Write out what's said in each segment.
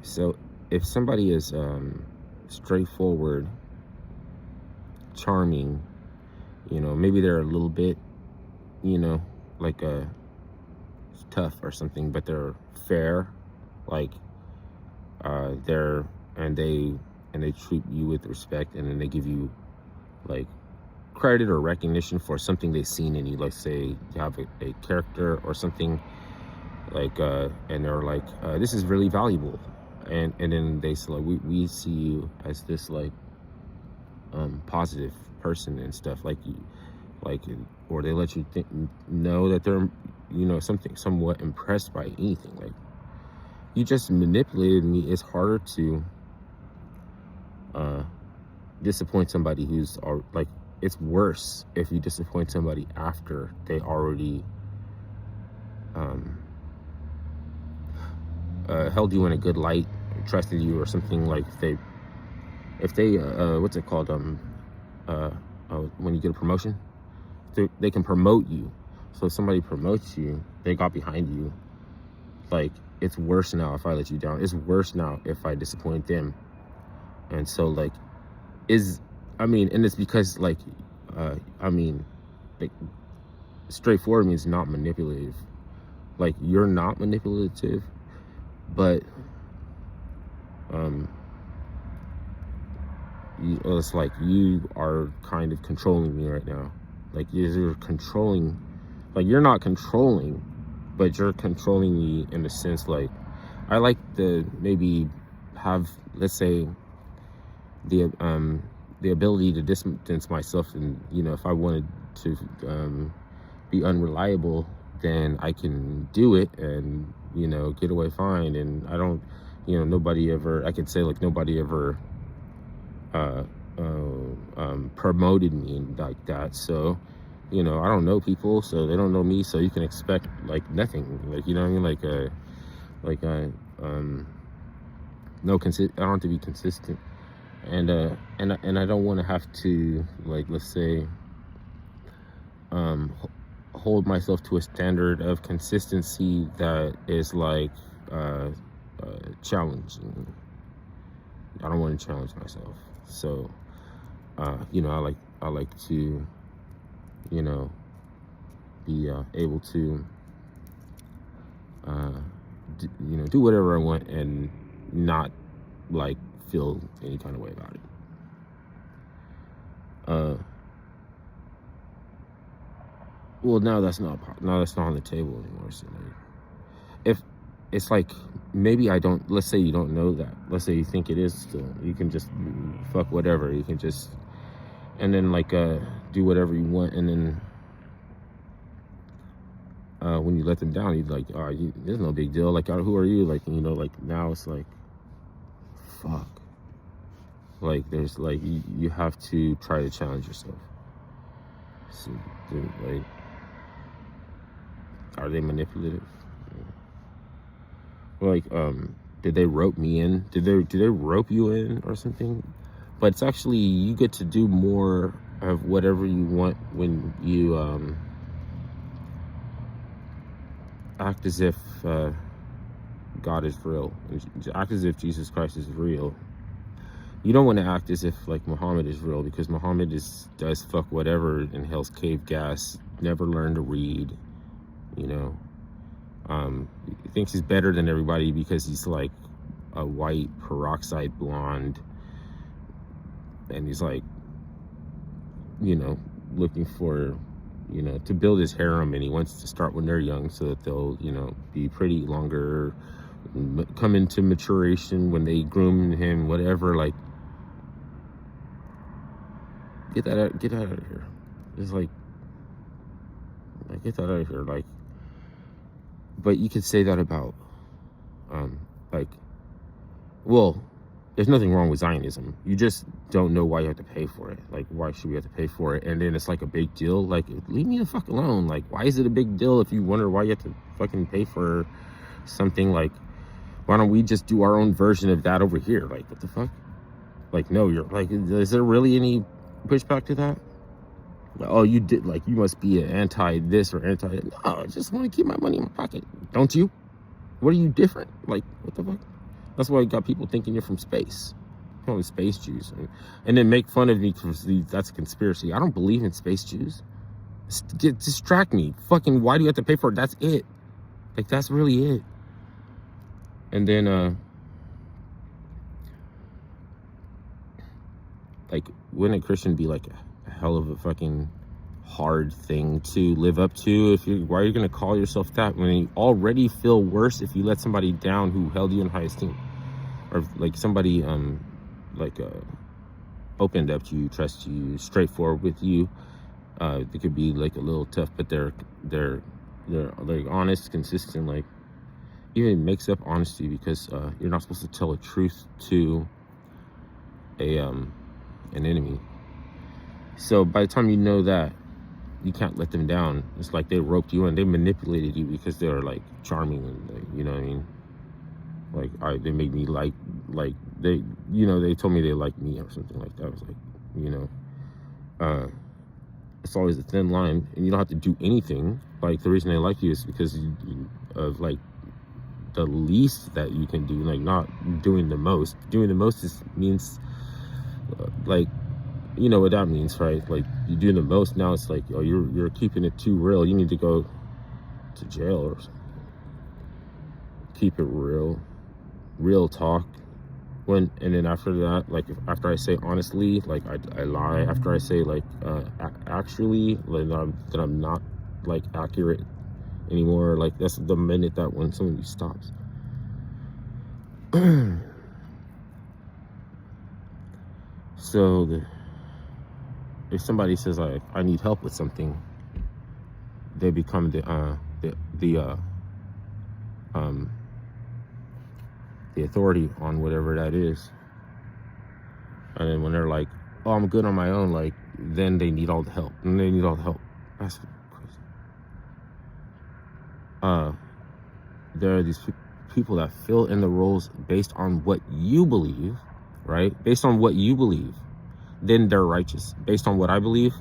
So if somebody is straightforward, charming, maybe they're a little bit, you know, like tough or something, but they're fair, like they're and they treat you with respect, and then they give you like credit or recognition for something they've seen in you. Like say you have a character or something, like and they're like, this is really valuable, and then they say like, we see you as this like positive person and stuff, like you like, or they let you know that they're something somewhat impressed by anything. Like, you just manipulated me. It's harder to disappoint somebody who's like, it's worse if you disappoint somebody after they already held you in a good light, trusted you or something. Like if they what's it called, when you get a promotion, they can promote you. So if somebody promotes you, they got behind you. Like, it's worse now if I let you down. It's worse now if I disappoint them. And so like, and it's because like like, straightforward means not manipulative. Like, you're not manipulative, but it's like you are kind of controlling me right now. Like, you're controlling, like, you're not controlling, but you're controlling me in a sense. Like, I like to maybe have, let's say, the ability to distance myself, and if I wanted to be unreliable, then I can do it and get away fine. And I don't, nobody ever, I could say like, nobody ever promoted me like that. So I don't know people, so they don't know me, so you can expect like nothing. Like, you know what I mean? Like no I don't have to be consistent, and I don't want to have to, like, let's say, hold myself to a standard of consistency that is like challenging. I don't want to challenge myself. So I like to be able to do whatever I want and not like feel any kind of way about it. Well, now that's not on the table anymore. So like, if it's like, maybe I don't, let's say you don't know that, let's say you think it is still, you can just fuck whatever, you can just, and then like do whatever you want, and then when you let them down, you're like, all right, there's no big deal, like, who are you, like, like, now it's like, fuck, like, there's like, you have to try to challenge yourself. So, dude, like, are they manipulative? Like, did they rope me in? Did they rope you in or something? But it's actually, you get to do more of whatever you want when you act as if God is real, act as if Jesus Christ is real. You don't want to act as if like Muhammad is real, because Muhammad does fuck whatever in Hell's Cave gas, never learned to read, he thinks he's better than everybody because he's like a white peroxide blonde, and he's like, looking for, to build his harem, and he wants to start when they're young so that they'll, be pretty longer, come into maturation when they groom him, whatever. Like, get out of here. It's like get that out of here. Like, but you could say that about like, well, there's nothing wrong with Zionism. You just don't know why you have to pay for it. Like, why should we have to pay for it? And then it's like a big deal. Like, leave me the fuck alone. Like, why is it a big deal if you wonder why you have to fucking pay for something? Like, why don't we just do our own version of that over here? Like, what the fuck? Like, no, you're like, is there really any pushback to that? Like, oh, you did, like, you must be an anti this or anti that. No, I just want to keep my money in my pocket. Don't you? What are you different? Like, what the fuck? That's why you got people thinking you're from space. Call them space Jews. And then make fun of me because that's a conspiracy. I don't believe in space Jews. Distract me. Fucking, why do you have to pay for it? That's it. Like, that's really it. And then, like, wouldn't a Christian be like a hell of a fucking hard thing to live up to? Why are you going to call yourself that when you already feel worse if you let somebody down who held you in high esteem? Or like somebody, opened up to you, trust you, straightforward with you. They could be like a little tough, but they're like honest, consistent, like even makes up honesty, because you're not supposed to tell the truth to an enemy. So by the time you know that, you can't let them down. It's like they roped you in, they manipulated you because they were like charming and like, you know what I mean? Like they made me like they, you know, they told me they liked me or something like that. I was like, you know, it's always a thin line, and you don't have to do anything. Like the reason they like you is because of like the least that you can do, like not doing the most. Doing the most means like, you know what that means, right? Like you do the most. Now it's like, oh, you're keeping it too real. You need to go to jail or something. Keep it real talk. And then after that, like after I say honestly, like I lie. After I say like actually, like that I'm not like accurate anymore. Like that's the minute that when somebody stops. So if somebody says I need help with something, they become the authority on whatever that is. And then when they're like, oh, I'm good on my own, like then they need all the help. And they need all the help. That's crazy. There are these people that fill in the roles based on what you believe, right? Based on what you believe. Then they're righteous. Based on what I believe.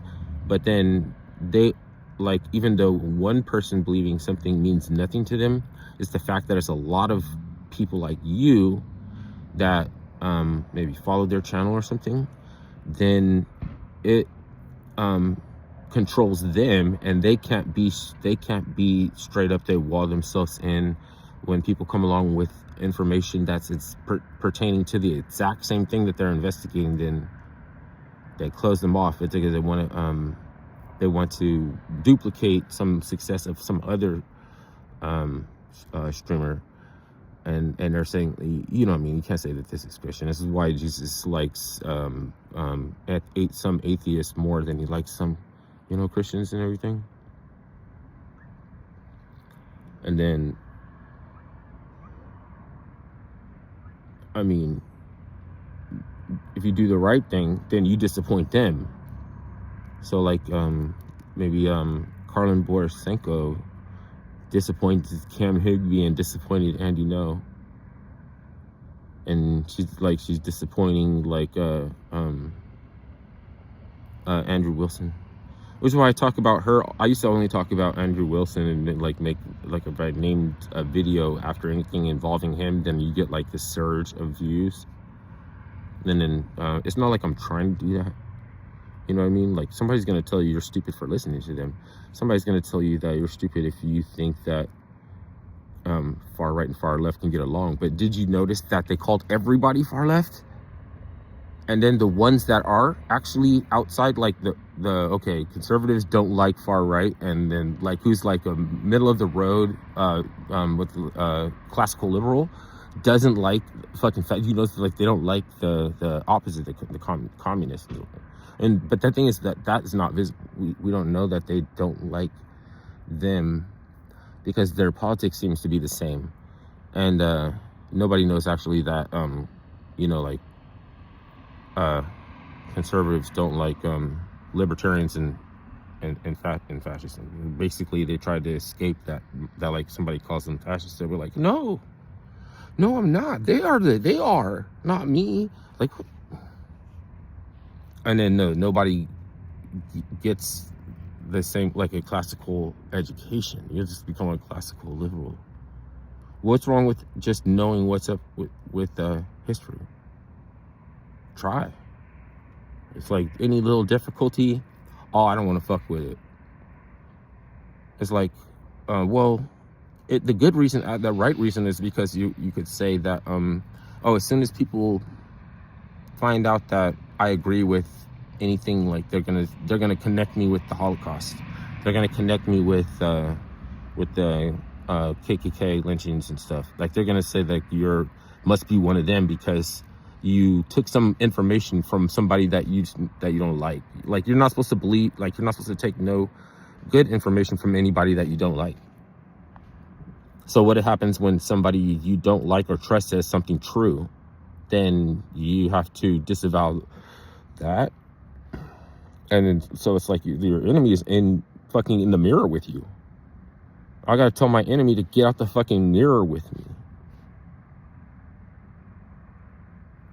But then they, like, even though one person believing something means nothing to them, it's the fact that there's a lot of people like you that maybe follow their channel or something, then it controls them, and they can't be straight up. They wall themselves in when people come along with information that's pertaining to the exact same thing that they're investigating. Then they close them off. It's because they want to duplicate some success of some other streamer. And they're saying, you know what I mean? You can't say that this is Christian. This is why Jesus likes some atheists more than he likes some, you know, Christians and everything. And then, I mean, if you do the right thing, then you disappoint them. So like maybe Karlyn Borysenko disappointed Cam Higby and disappointed Andy No, and she's disappointing like Andrew Wilson, which is why I talk about her. I used to only talk about Andrew Wilson and then, like, make like if I named a video after anything involving him, then you get like this surge of views. And then it's not like I'm trying to do that. You know what I mean? Like somebody's gonna tell you you're stupid for listening to them. Somebody's gonna tell you that you're stupid if you think that far right and far left can get along. But did you notice that they called everybody far left? And then the ones that are actually outside, like the okay, conservatives don't like far right, and then like who's like a middle of the road with classical liberal doesn't like fucking, you know, like they don't like the opposite, the communists. And but the thing is that is not visible. We don't know that they don't like them because their politics seems to be the same, and nobody knows actually that you know, like conservatives don't like libertarians and fascists. Basically, they tried to escape that like somebody calls them fascists. They were like, no, I'm not. They are not me. Like. And then nobody gets the same, like a classical education. You just become a classical liberal. What's wrong with just knowing what's up with history? Try. It's like any little difficulty, oh, I don't want to fuck with it. It's like, well, the good reason, the right reason is because you could say that, oh, as soon as people find out that I agree with anything, like they're gonna connect me with the Holocaust. They're gonna connect me with the KKK lynchings and stuff. Like they're gonna say that you're must be one of them because you took some information from somebody that you don't like. Like you're not supposed to believe. Like you're not supposed to take no good information from anybody that you don't like. So what happens when somebody you don't like or trust says something true? Then you have to disavow that. And then, so it's like your enemy is fucking in the mirror with you. I gotta tell my enemy to get out the fucking mirror with me.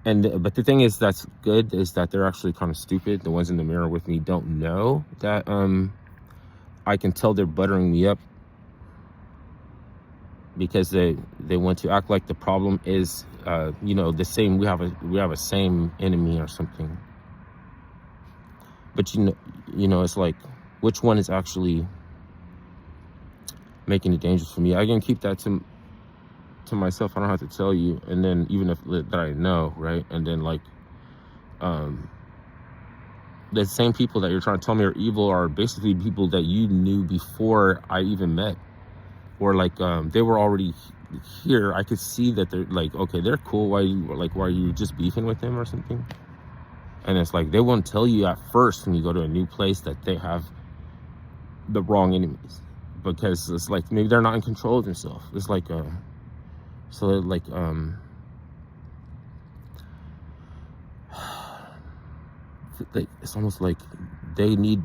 But the thing is that's good is that they're actually kind of stupid. The ones in the mirror with me don't know that I can tell they're buttering me up because they want to act like the problem is the same. We have a same enemy or something. But it's like, which one is actually making it dangerous for me? I can keep that to myself. I don't have to tell you. And then even if that I know, right? And then like the same people that you're trying to tell me are evil are basically people that you knew before I even met, or like they were already here. I could see that they're like, okay, they're cool. Why are you just beefing with them or something? And it's like they won't tell you at first when you go to a new place that they have the wrong enemies, because it's like maybe they're not in control of themselves. It's like it's almost like they need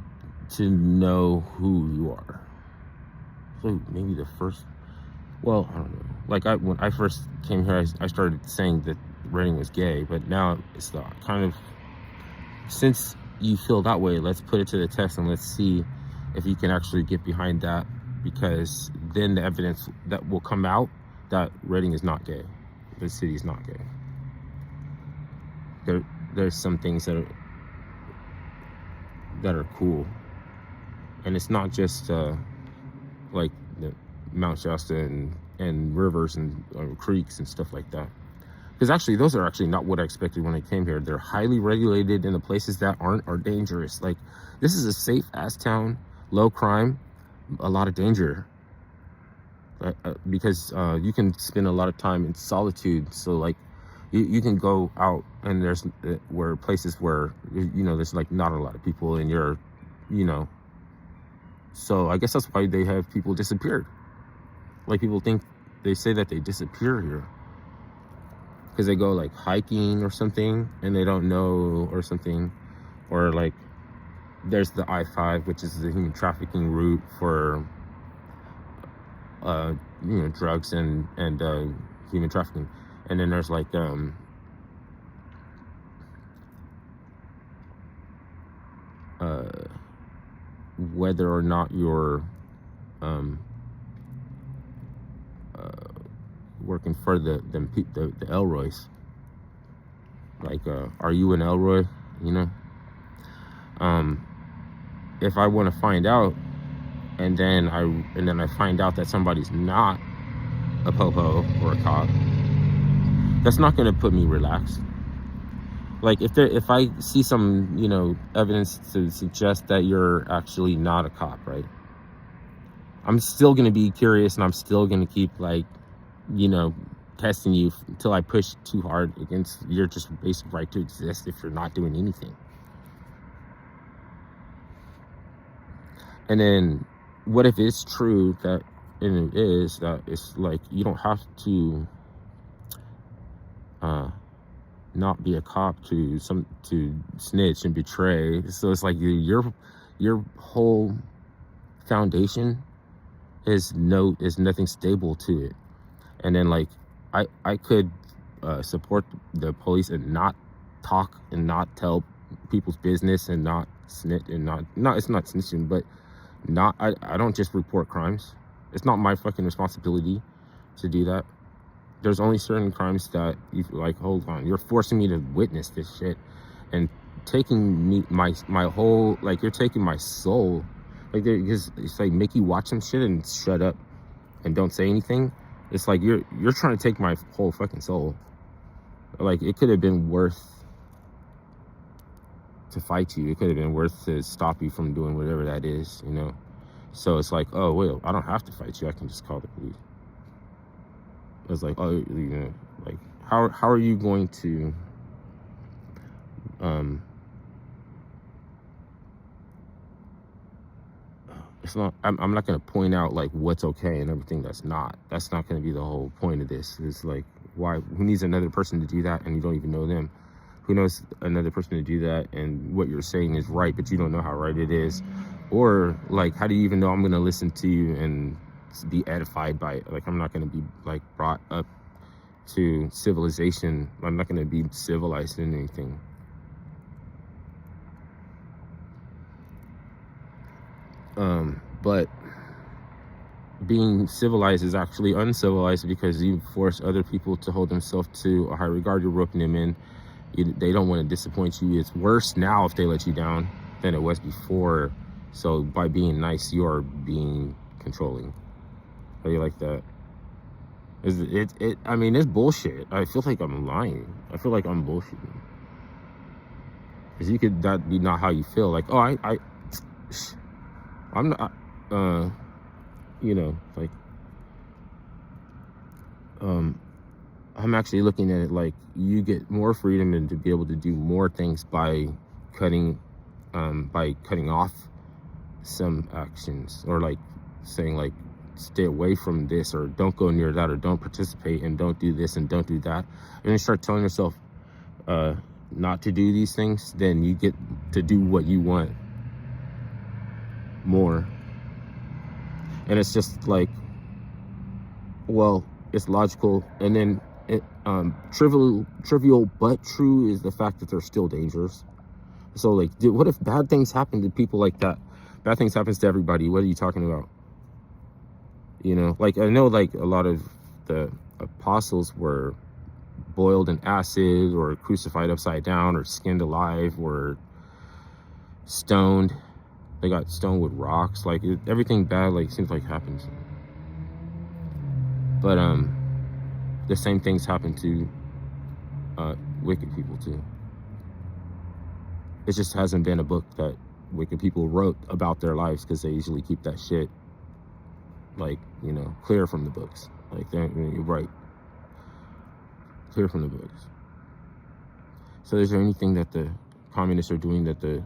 to know who you are. So maybe the first, well, I don't know. Like when I first came here, I started saying that Reading was gay, but now it's the kind of, since you feel that way, let's put it to the test and let's see if you can actually get behind that, because then the evidence that will come out that Reading is not gay. The city is not gay. There's some things that are cool, and it's not just like the Mount Shasta and rivers and creeks and stuff like that. Because actually, those are actually not what I expected when I came here. They're highly regulated, and the places that aren't are dangerous. Like, this is a safe ass town, low crime, a lot of danger. Because you can spend a lot of time in solitude. So like, you can go out and there's places where there's like not a lot of people, and you're so I guess that's why they have people disappeared. Like, people think, they say that they disappear here because they go like hiking or something and they don't know or something. Or like there's the I-5, which is the human trafficking route for drugs and human trafficking. And then there's like whether or not you're working for the Elroys. Like, are you an Elroy? If I want to find out, and then I find out that somebody's not a popo or a cop, that's not going to put me relaxed. Like, if I see some evidence to suggest that you're actually not a cop, right, I'm still going to be curious, and I'm still going to keep like testing you until I push too hard against your just basic right to exist if you're not doing anything. And then what if it's true that, and it is, that it's like you don't have to not be a cop to snitch and betray. So it's like your whole foundation is nothing stable to it. And then like I could support the police and not talk and not tell people's business and not snitch and not it's not snitching, but I don't just report crimes. It's not my fucking responsibility to do that. There's only certain crimes that you like, hold on, you're forcing me to witness this shit and taking me my whole, like, you're taking my soul. Like, because it's like, make you watch some shit and shut up and don't say anything. It's like you're trying to take my whole fucking soul. Like, it could have been worth to fight you. It could have been worth to stop you from doing whatever that is, you know. So it's like, oh well, I don't have to fight you. I can just call the police. It's like, oh, you know, like, how are you going to it's not, I'm not going to point out like what's okay and everything that's not. That's not going to be the whole point of this. It's like, why, who needs another person to do that and you don't even know them? Who knows another person to do that and what you're saying is right, but you don't know how right it is? Or like, how do you even know I'm going to listen to you and be edified by it? Like, I'm not going to be like brought up to civilization. I'm not going to be civilized in anything. But being civilized is actually uncivilized, because you force other people to hold themselves to a high regard. You're roping them in. They don't want to disappoint you. It's worse now if they let you down than it was before. So by being nice, you're being controlling. How do you like that? I mean, it's bullshit. I feel like I'm lying. I feel like I'm bullshitting. Because you could, that be not how you feel. Like, oh, I'm not, you know, like, I'm actually looking at it like you get more freedom and to be able to do more things by cutting off some actions, or like saying like, stay away from this, or don't go near that, or don't participate, and don't do this and don't do that. And you start telling yourself not to do these things, then you get to do what you want more. And it's just like, well, it's logical. And then it, trivial but true is the fact that they're still dangerous. So like, dude, what if bad things happen to people like that? Bad things happens to everybody. What are you talking about? You know, like, I know like a lot of the apostles were boiled in acid, or crucified upside down, or skinned alive, or stoned. They got stoned with rocks. Like, everything bad, like, seems like happens. But the same things happen to wicked people too. It just hasn't been a book that wicked people wrote about their lives, because they usually keep that shit, like, you know, clear from the books. Like, you're right, clear from the books. So is there anything that the communists are doing that the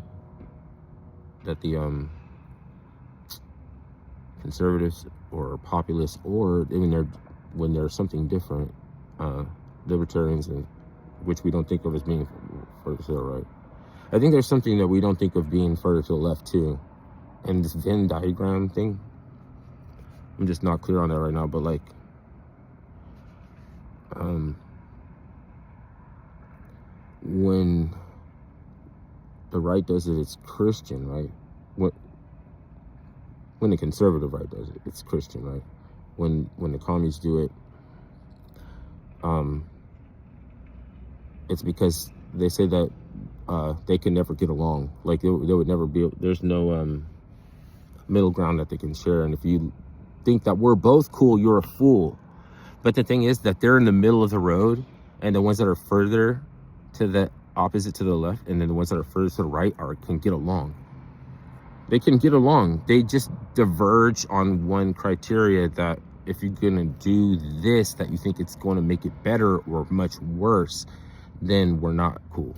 conservatives or populists, or when there's something different, libertarians, and which we don't think of as being further to the right? I think there's something that we don't think of being further to the left too. And this Venn diagram thing, I'm just not clear on that right now, but like, when the right does it, it's Christian, right? When the conservative right does it, it's Christian, right? When the communists do it, it's because they say that they can never get along. Like, they would never be. There's no middle ground that they can share. And if you think that we're both cool, you're a fool. But the thing is that they're in the middle of the road, and the ones that are further to the opposite, to the left, and then the ones that are further to the right can get along. They can get along. They just diverge on one criteria, that if you're gonna do this, that you think it's going to make it better or much worse, then we're not cool.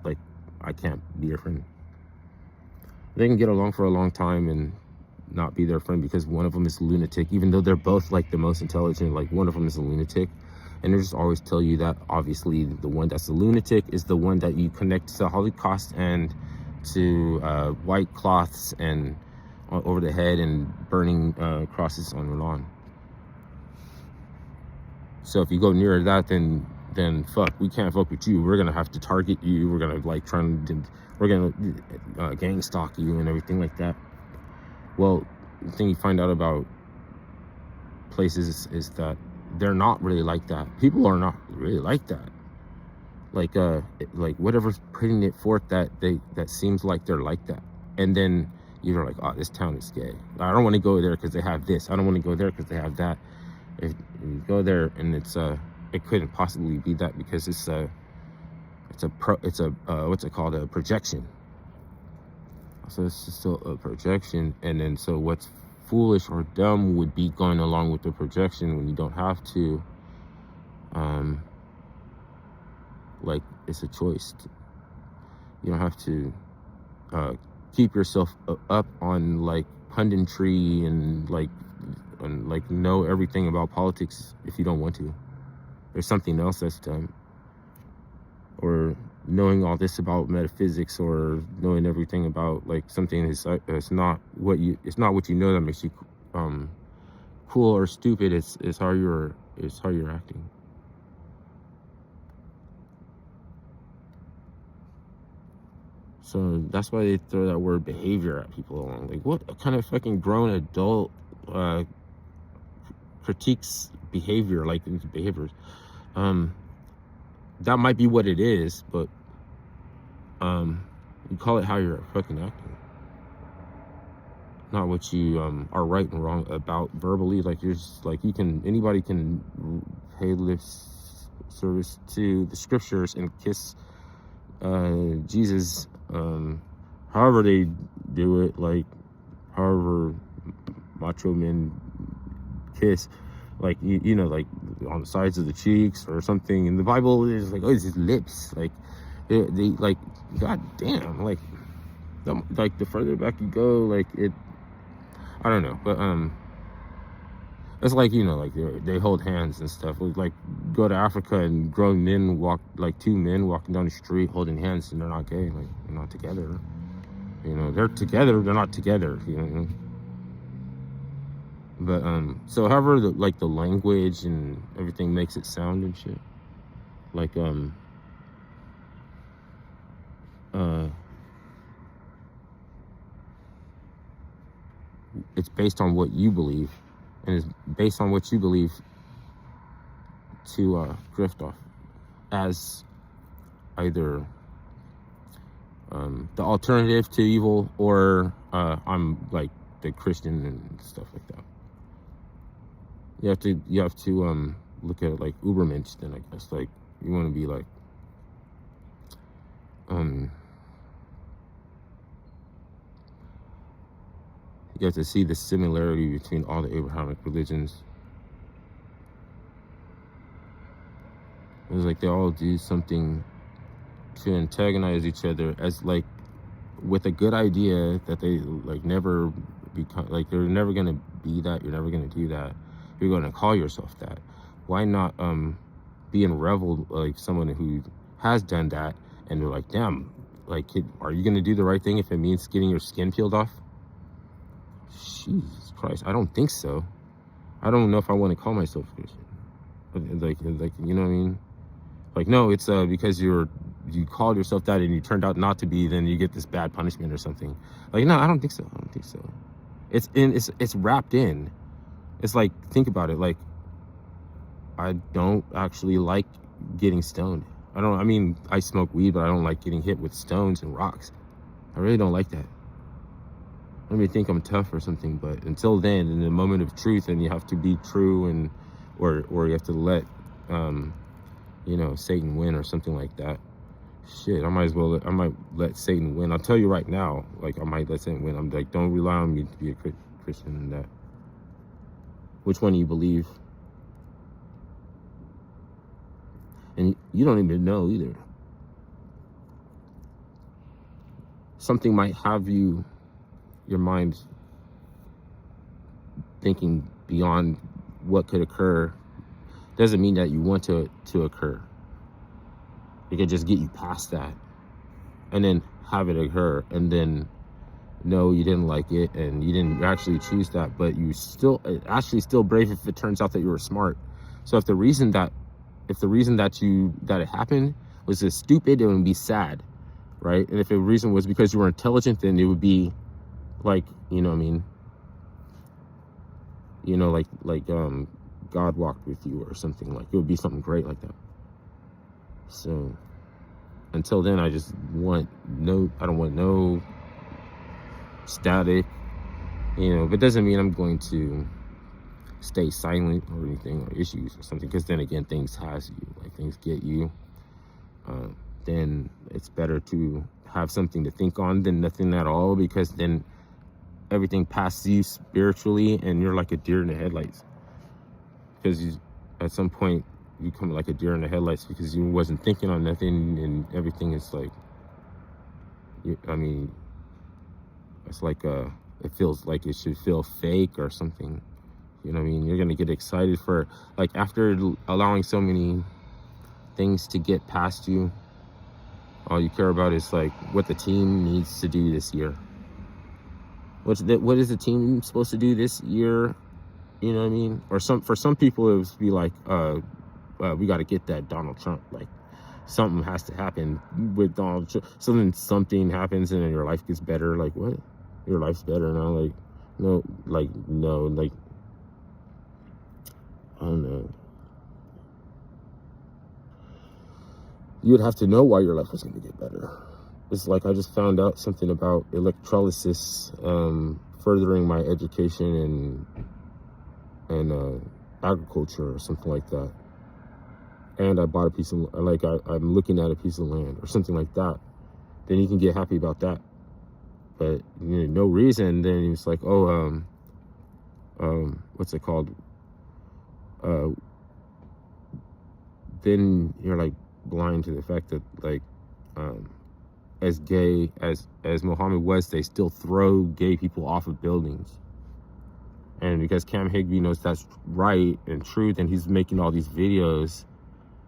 Like, I can't be your friend. They can get along for a long time and not be their friend because one of them is a lunatic, even though they're both like the most intelligent. Like, one of them is a lunatic, and they just always tell you that obviously the one that's a lunatic is the one that you connect to the Holocaust and to white cloths and over the head and burning crosses on your lawn. So if you go near that, then fuck, we can't fuck with you. We're gonna have to target you. We're gonna like we're gonna gang stalk you and everything like that. Well, the thing you find out about places is that they're not really like that. People are not really like that. Like whatever's putting it forth that seems like they're like that. And then you're like, oh, this town is gay. I don't want to go there because they have this. I don't want to go there because they have that. If you go there and it couldn't possibly be that, because it's a what's it called, a projection. So it's just still a projection. And then so what's foolish or dumb would be going along with the projection when you don't have to. Like, it's a choice. You don't have to keep yourself up on like punditry and like know everything about politics if you don't want to. There's something else that's done. Or knowing all this about metaphysics, or knowing everything about like something is not what you know that makes you cool or stupid. It's how you're acting. So that's why they throw that word behavior at people along. Like, what kind of fucking grown adult critiques behavior, like these behaviors? That might be what it is, but you call it how you're fucking acting, not what you are right and wrong about verbally. Like, you're just like, anybody can pay lip service to the scriptures and kiss Jesus, however they do it, like however macho men kiss, like you know, like on the sides of the cheeks or something. In the Bible, it's like, oh, it's his lips. Like they like, god damn, like the further back you go, like it, I don't know, but it's like, you know, like they hold hands and stuff. Like, go to Africa and grown men walk, like two men walking down the street holding hands, and they're not gay. Like, they're not together. You know, they're together. They're not together. You know. But so however the language and everything makes it sound and shit. Like it's based on what you believe. And it's based on what you believe to drift off as either the alternative to evil, or I'm like the Christian and stuff like that. You have to look at it like Ubermensch, then, I guess. Like, you want to be like you have to see the similarity between all the Abrahamic religions. It's like they all do something to antagonize each other, as like with a good idea that they like never become, like they're never gonna be that, you're never gonna do that, you're gonna call yourself that. Why not be in revel like someone who has done that, and they're like, damn, like, are you gonna do the right thing if it means getting your skin peeled off? Jesus Christ, I don't think so. I don't know if I want to call myself Christian. Like, you know what I mean? Like, no, it's because you called yourself that and you turned out not to be, then you get this bad punishment or something. Like, no, I don't think so. I don't think so. It's wrapped in. It's like, think about it. Like, I don't actually like getting stoned. I mean, I smoke weed, but I don't like getting hit with stones and rocks. I really don't like that. Let me think I'm tough or something, but until then, in the moment of truth, and you have to be true, and or you have to let you know, Satan win or something like that. Shit, I might let Satan win. I'll tell you right now, like, I might let Satan win. I'm like, don't rely on me to be a Christian in that. Which one do you believe? And you don't even know either. Something might have your mind thinking beyond what could occur. Doesn't mean that you want to occur. It could just get you past that, and then have it occur, and then no, you didn't like it, and you didn't actually choose that, but you still actually still brave if it turns out that you were smart. So if the reason that it happened was just stupid, it would be sad, right? And if the reason was because you were intelligent, then it would be like, you know what I mean? You know, like God walked with you or something. Like, it would be something great like that. So until then, I don't want no static, but it doesn't mean I'm going to stay silent or anything, or issues or something, because then again, things has you, like things get you. Then it's better to have something to think on than nothing at all, because then everything passes you spiritually and you're like a deer in the headlights, because at some point you come like a deer in the headlights because you wasn't thinking on nothing, and everything is like, it's like it feels like it should feel fake or something. You're gonna get excited for, like, after allowing so many things to get past you, all you care about is like what the team needs to do this year. What is the team supposed to do this year? Or for some people it would be like, we got to get that Donald Trump. Like, something has to happen with Donald Trump. Something happens and then your life gets better. Like, what? Your life's better now? Like, no, like, I don't know. You would have to know why your life was going to get better. It's like, I just found out something about electrolysis, furthering my education and agriculture or something like that. And I bought a piece of, like, I'm looking at a piece of land or something like that. Then you can get happy about that. But no reason, then it's like, what's it called? Then you're like blind to the fact that, like, as gay as Muhammad was, they still throw gay people off of buildings. And because Cam Higby knows that's right and true, then he's making all these videos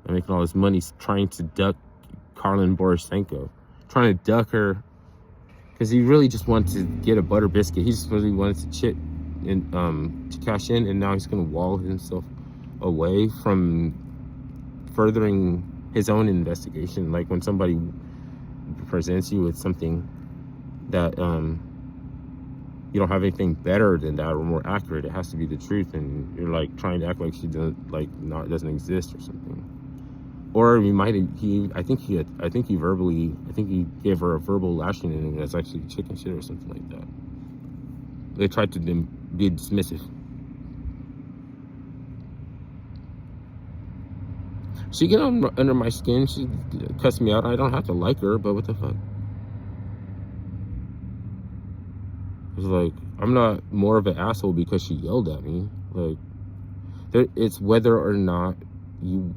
and making all this money trying to duck Karlin Borosenko, trying to duck her, because he really just wanted to get a butter biscuit. He just really wanted to to cash in, and now he's going to wall himself away from furthering his own investigation. Like, when somebody presents you with something that you don't have anything better than that or more accurate, it has to be the truth, and you're like trying to act like she doesn't exist or something. Or I think he gave her a verbal lashing, and it's actually chicken shit or something like that. They tried to be dismissive. She get under my skin. She cussed me out. I don't have to like her, but what the fuck? It's like, I'm not more of an asshole because she yelled at me. Like, it's whether or not you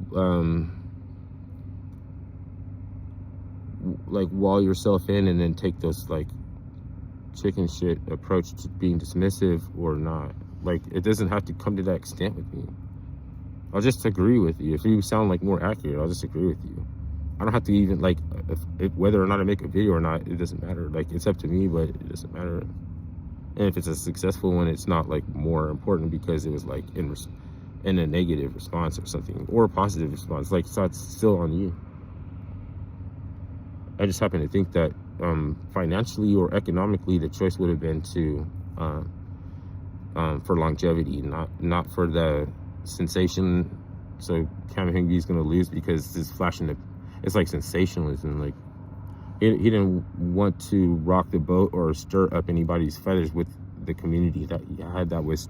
like wall yourself in and then take those like chicken shit approach to being dismissive or not. Like, it doesn't have to come to that extent with me. I'll just agree with you. If you sound like more accurate, I'll just agree with you. I don't have to even, like, if whether or not I make a video or not, it doesn't matter. Like, it's up to me, but it doesn't matter. And if it's a successful one, it's not like more important because it was like in a negative response or something, or a positive response. Like, so it's still on you. I just happen to think that financially or economically, the choice would have been to for longevity, not for the sensation. So Cam Higby is going to lose because this flashing, it's like sensationalism. Like, he didn't want to rock the boat or stir up anybody's feathers with the community that he had that was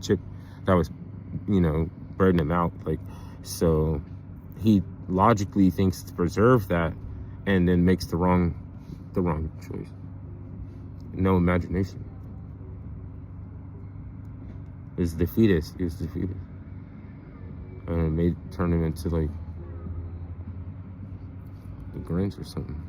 burning him out. Like, so he logically thinks to preserve that, and then makes the wrong choice. No imagination. He's defeatist. He was defeated. And it turn him into like the Grinch or something.